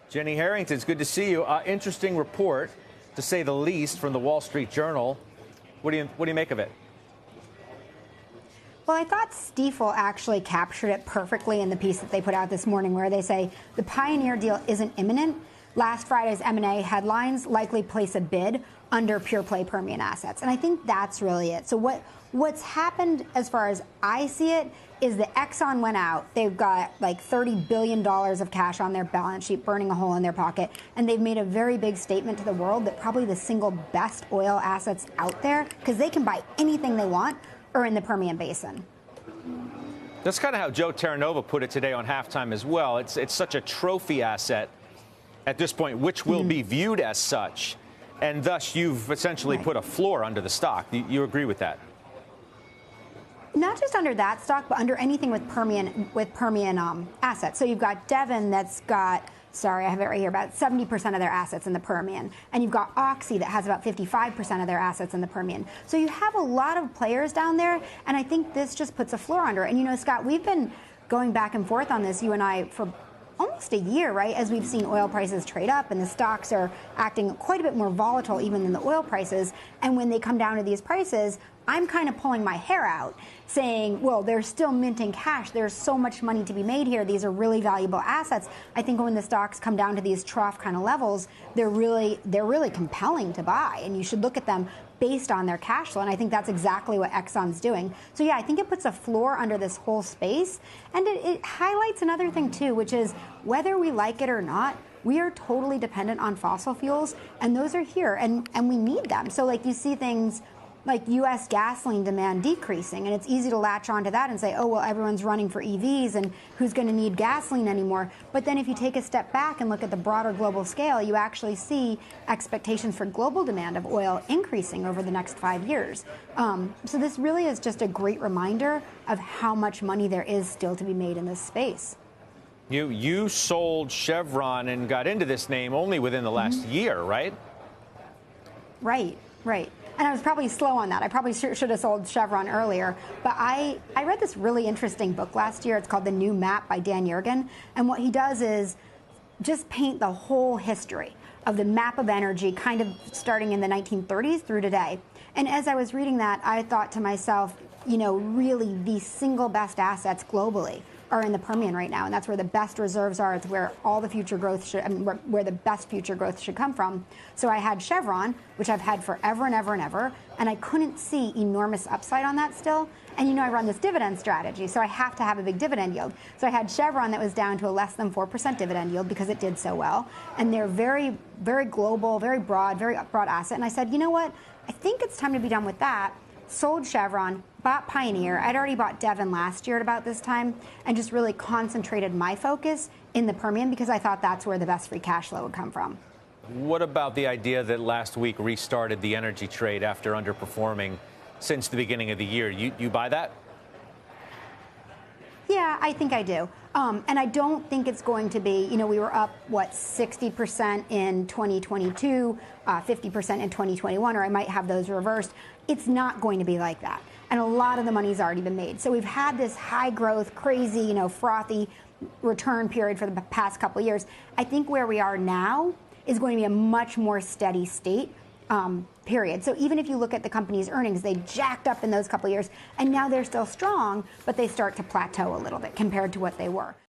Jenny Harrington, it's good to see you. Interesting report, to say the least, from the Wall Street Journal. What do you make of it? Well, I thought Stifel actually captured it perfectly in the piece that they put out this morning, where they say the Pioneer deal isn't imminent. Last Friday's M&A headlines likely place a bid under pure play Permian assets. And I think that's really it. So what's happened, as far as I see it, is that Exxon went out. They've got like $30 billion of cash on their balance sheet, burning a hole in their pocket. And they've made a very big statement to the world that probably the single best oil assets out there, because they can buy anything they want, are in the Permian Basin. That's kind of how Joe Terranova put it today on Halftime as well. It's such a trophy asset at this point, which will be viewed as such. And thus, you've essentially put a floor under the stock. You agree with that? Not just under that stock, but under anything with Permian assets. So you've got Devon that's got, sorry, I have it right here, about 70% of their assets in the Permian. And you've got Oxy that has about 55% of their assets in the Permian. So you have a lot of players down there, and I think this just puts a floor under it. And, you know, Scott, we've been going back and forth on this, you and I, for almost a year, right, as we've seen oil prices trade up and the stocks are acting quite a bit more volatile even than the oil prices. And when they come down to these prices, I'm kind of pulling my hair out saying, well, they're still minting cash. There's so much money to be made here. These are really valuable assets. I think when the stocks come down to these trough kind of levels, they're really compelling to buy. And you should look at them based on their cash flow. And I think that's exactly what Exxon's doing. So, yeah, I think it puts a floor under this whole space. And it highlights another thing, too, which is whether we like it or not, we are totally dependent on fossil fuels. And those are here. And we need them. So, like, you see things like U.S. gasoline demand decreasing, and it's easy to latch onto that and say, oh, well, everyone's running for EVs, and who's going to need gasoline anymore? But then if you take a step back and look at the broader global scale, you actually see expectations for global demand of oil increasing over the next 5 years. So this really is just a great reminder of how much money there is still to be made in this space. You sold Chevron and got into this name only within the last year, right? Right. And I was probably slow on that. I probably should have sold Chevron earlier. But I read this really interesting book last year. It's called The New Map by Dan Yergin. And what he does is just paint the whole history of the map of energy, kind of starting in the 1930s through today. And as I was reading that, I thought to myself, you know, really the single best assets globally are in the Permian right now, and that's where the best reserves are. It's where all the future growth should, where the best future growth should come from. So I had Chevron, which I've had forever and ever and ever, and I couldn't see enormous upside on that still. And you know, I run this dividend strategy, so I have to have a big dividend yield. So I had Chevron that was down to a less than 4% dividend yield because it did so well, and they're very, very global, very broad asset. And I said, you know what? I think it's time to be done with that. Sold Chevron, bought Pioneer. I'd already bought Devon last year at about this time, and just really concentrated my focus in the Permian because I thought that's where the best free cash flow would come from. What about the idea that last week restarted the energy trade after underperforming since the beginning of the year? You buy that? Yeah, I think I do. And I don't think it's going to be, you know, we were up, 60% in 2022, 50% in 2021, or I might have those reversed. It's not going to be like that. And a lot of the money's already been made. So we've had this high growth, crazy, frothy return period for the past couple of years. I think where we are now is going to be a much more steady state period. So even if you look at the company's earnings, they jacked up in those couple of years, and now they're still strong, but they start to plateau a little bit compared to what they were.